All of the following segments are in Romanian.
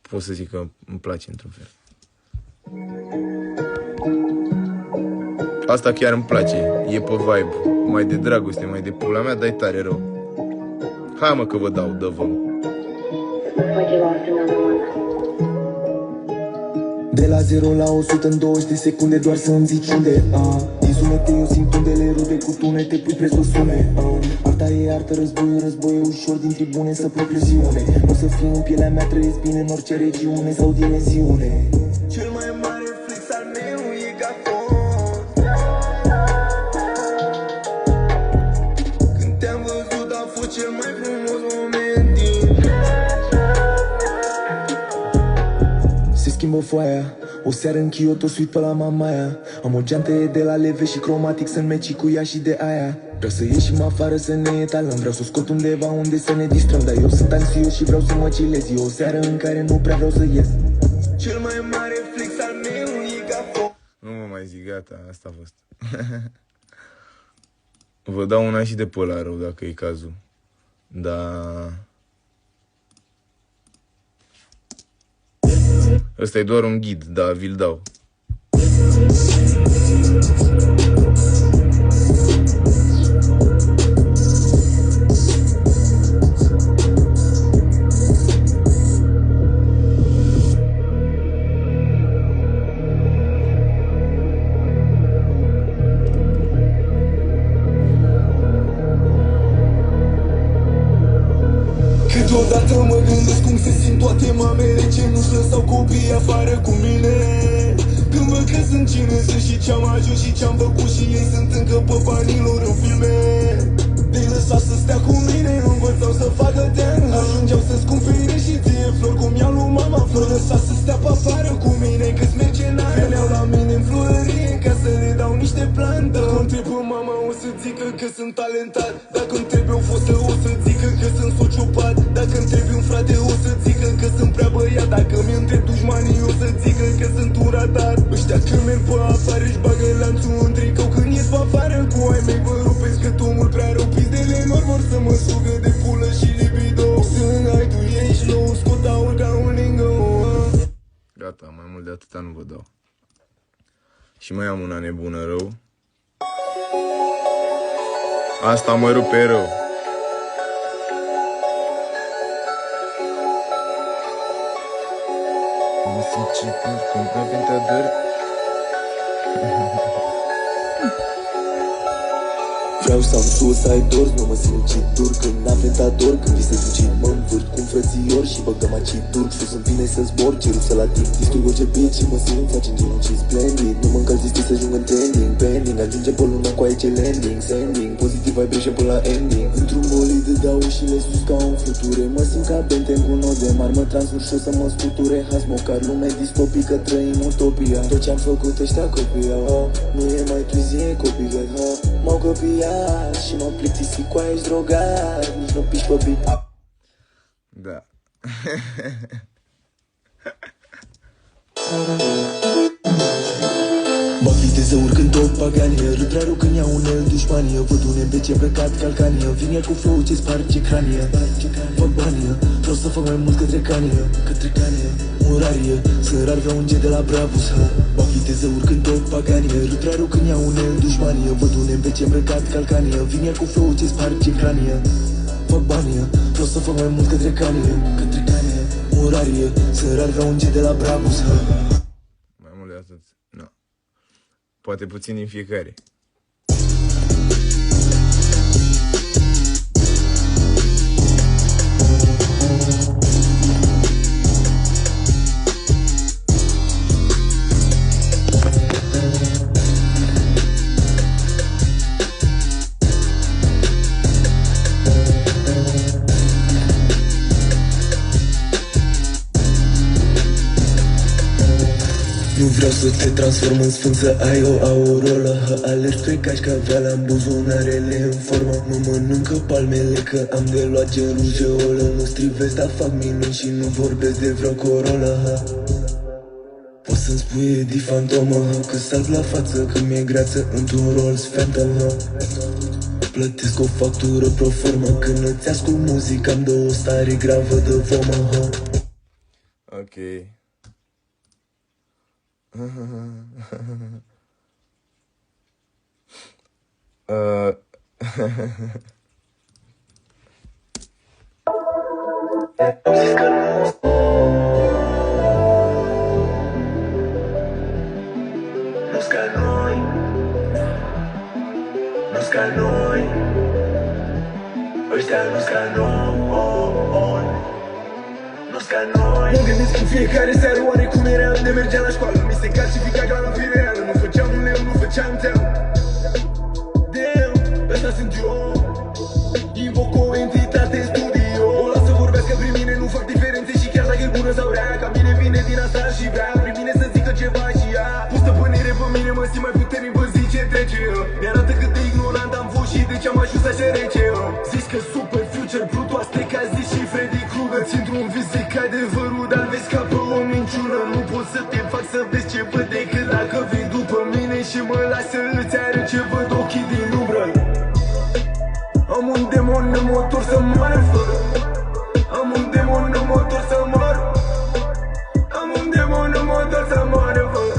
pot să zic că îmi place într-un fel. Asta chiar îmi place, e pe vibe. Mai de dragoste, mai de pula mea, dar e tare rău. Hai mă că vă dau, dă-vă. De la 0 la 100 în 20 de secunde, doar să-mi zici unde. Din sunete eu simt undele, rude cu tunete, pui preț pe sume. Arta e artă, războiul, război e ușor, din tribune să plec presiune. Nu să fiu în pielea mea, trăiesc bine în orice regiune sau dimensiune. Cel mai mare flex al meu e Gafon. Când te-am văzut a fost cel mai frumos moment din. Se schimbă foaia, o seară în Kyoto, suit pe la mamaia. Am o geantă de la leve și cromatic, să-mi meci cu ea și de aia. Vreau să ieșim afară să ne etalăm, vreau să scot undeva unde să ne distrăm. Dar eu sunt anxios și vreau să mă cilez, e o seară în care nu prea vreau să ies. Cel mai mare flex al meu e Gafon. Nu mă mai zic, gata, asta a fost. Vă dau una și de pe ăla rău, dacă e cazul. Dar... ăsta e doar un ghid, dar vi-l dau. Câteodată mă gândesc cum se simt toate mamele ce nu-și lăsau copiii afară cu mine. Când văd că sunt cine sunt și ce-am ajuns și ce-am făcut și ei sunt încă pe banilor în filme. De-i lăsat să stea cu mine, învățau să facă tean. Ajungeau să-ți cumpere și ție flori cum i-a lui mama flori. Lăsat să stea pe afară cu mine câți merge n-ai. Veneau la mine în florărie ca să le dau niște plante. Dacă întreb pe mama o să zică că sunt talentat. Dacă întreb o fostă o să zică că sunt sociopat. Dacă întrebi un frate o să zică că sunt prea băiat. Dacă mi întreb dușmanii o să zică că sunt un ratat. Ăștia când merg pe afară își bagă lanțul în tricou. Când ies pe afară cu ai mei vă rupesc cât omul prea rău. Pizdele lor vor să mă sugă de pulă și libido. Sunt hai tu ești low, scot aur ca un lingo. Gata, mai mult de atâta nu vă dau. Și mai am una nebună rău. Asta mă rupe rău. Mă simt cipul cum printre dări. Vreau să am suicide doors, nu mă simt citur când aventador. Când visez ucid mă învârt cu un frățior și băgăm aciturg. Sus îmi vine să zbor, cerul să la timp. Distrug orice beat și mă simt face în genunchi splendid. Nu mă încălzi să ajung în trending, pending. Ajunge pe lună cu aici landing, sending. Pozitiv vibration până la ending. Într-un bolid dau ușile sus ca un fluture. Mă simt ca Benten cu node mari, mă transfur și o să mă scuture. Hasmocar, lume distopică, trăim utopia. Tot ce-am făcut ăștia copia, nu e mai târzie copică, m-au copiat. Și m-am plictisit cu aici drogat. Nici nu piși pe beat. Da. Mă ghidez să urc în top paganie. Râd raru când iau unel dușmanie. Văd un NPC îmbrăcat calcanie. Vin iar cu flow ce sparge cranie. Fac banie, vreau să fac mai mult către canie. Murarie, să rar vreau un jet de la Bravus. Mă ghidez să urc în top paganie. Râd raru când iau unel dușmanie. Văd un NPC îmbrăcat calcanie. Vin iar cu flow ce sparge cranie. Fac banie, vreau să fac mai mult către canie. Murarie, să rar vreau un jet de la Bravus. Mai mult de atât, nu. Poate puțin din fiecare. Nu vreau să te transform în sfânt, să ai o auroră. Alergi pe cașcaveala în buzunarele în formă. Nu mănâncă palmele că am de luat gen rujeolă. Nu strivesc, dar fac minuni și nu vorbesc de vreo corolă. Poți să-mi spui Eddie Fantomă, că salv la față când mi-e greață într-un Rolls Phantom. Plătesc o factură pro formă când îți ascult muzica, am 2 stare gravă de vomă. Ok. Nu-s ca noi, nu-s ca noi, ăștia nu-s ca noi, nu-s ca noi. Mă gândesc în fiecare seară oare cum era de mergeam la școală. Mi se calcifica ca la fireală, nu făceam un leu, nu făceam team. Damn, ăsta sunt eu, invoc o entitate în studio. O las să vorbească prin mine, nu fac diferențe și chiar dacă e bună sau rea, ca mine vine din asta și vrea prin mine să zică ceva și ea. Pus stăpânire pe mine, mă simt mai puternic pe zi ce trece. Mi-arată cât de ignorant am fost și de ce am ajuns așa rece. Zici că super future brut o strica zi și Freddy Krueger. Țintr-un vis zic adevărul, dar vezi ca pe o minciună. Nu pot să te fac să vezi ce văd decât dacă vii după mine și mă lași să îți arăt ce văd ochii din umbră. Am un demon în motor să moară fără. Am un demon în motor să moară. Am un demon în motor să moară fără.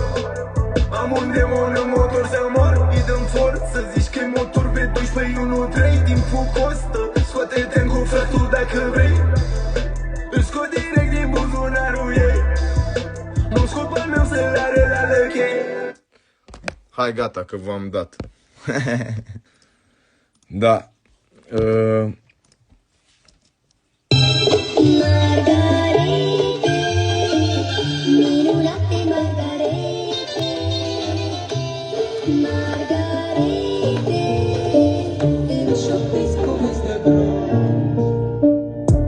Am un demon în motor să moară. Îi dăm for să zici că-i motor V12 1.3. Timpul costă, scoate-te în cufratul dacă vrei. Îl scot direct din buzunarul ei. Nu-mi scot pe-al meu să-l ară la lăchei. Hai, gata, că v-am dat. Da.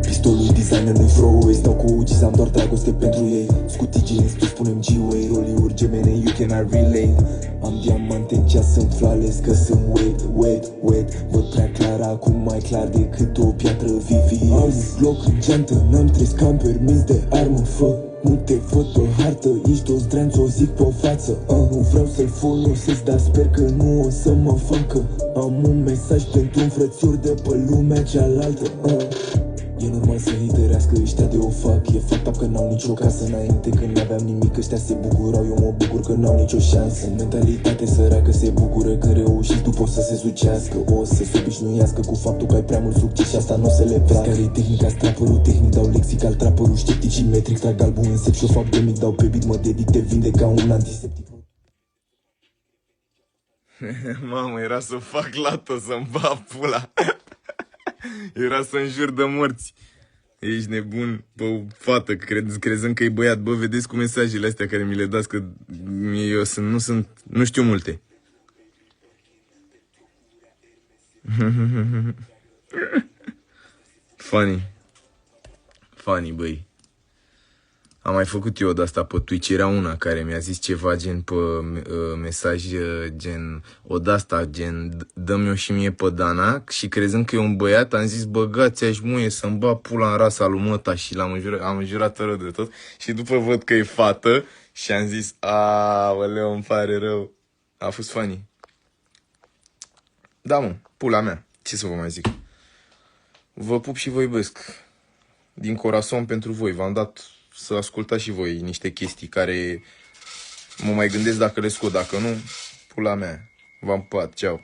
Pistolul designer nu-i throwaway. Stau cu ucis, am doar dragoste pentru ei. Scutii jeans, tu spunem G-Way. Roliuri gemene, you cannot relate. Am diamante în ceas, sunt flawless, că sunt wait. Văd prea clar acum, mai clar decât o piatră VVS. Am un bloc în geantă, n-am 3 scam permis de armă, fă. Nu te văd pe hartă, ești toți dreanți, o zic pe față. Nu vreau să-l folosesc, dar sper că nu o să mă facă. Am un mesaj pentru un frățior de pe lumea cealaltă. E normal să hitărească ăștia de o fac. E fapt că n-au nicio casă. Înainte când n-aveam nimic ăștia se bucurau. Eu mă bucur că n-au nicio șansă. O mentalitate săracă se bucură că reușești, tu poți să se sucească. O să se obișnuiască cu faptul că ai prea mult succes și asta nu o să le placă. Care-i tehnica strapărul tehnic, dau lexical trapărul sceptic și metric. Trag albul în sep și o fac de mic, dau pe beat, mă dedic, te vinde ca un antiseptic. Mamă, era să fac lato, să-mi bat pula. Era să înjur de morți. Ești nebun pe o fată, crezând că e băiat. Bă, vedeți cu mesajele astea care mi le dați, că eu nu știu multe. Funny, băi. Am mai făcut eu de asta pe Twitch. Era una care mi-a zis ceva gen pe mesaj, gen odasta, gen dă-mi-o și mie pe Dana. Și crezând că e un băiat, am zis băgați-aș muie să-mi bat pula în rasa lui măta. Și am înjurat rău de tot. Și după văd că e fată și am zis aoleu, îmi pare rău. A fost funny. Da, mă, pula mea. Ce să vă mai zic? Vă pup și vă iubesc. Din corazon pentru voi. V-am dat să ascultați și voi niște chestii care mă mai gândesc dacă le scot, dacă nu, pula mea. V-am pupat, ceau.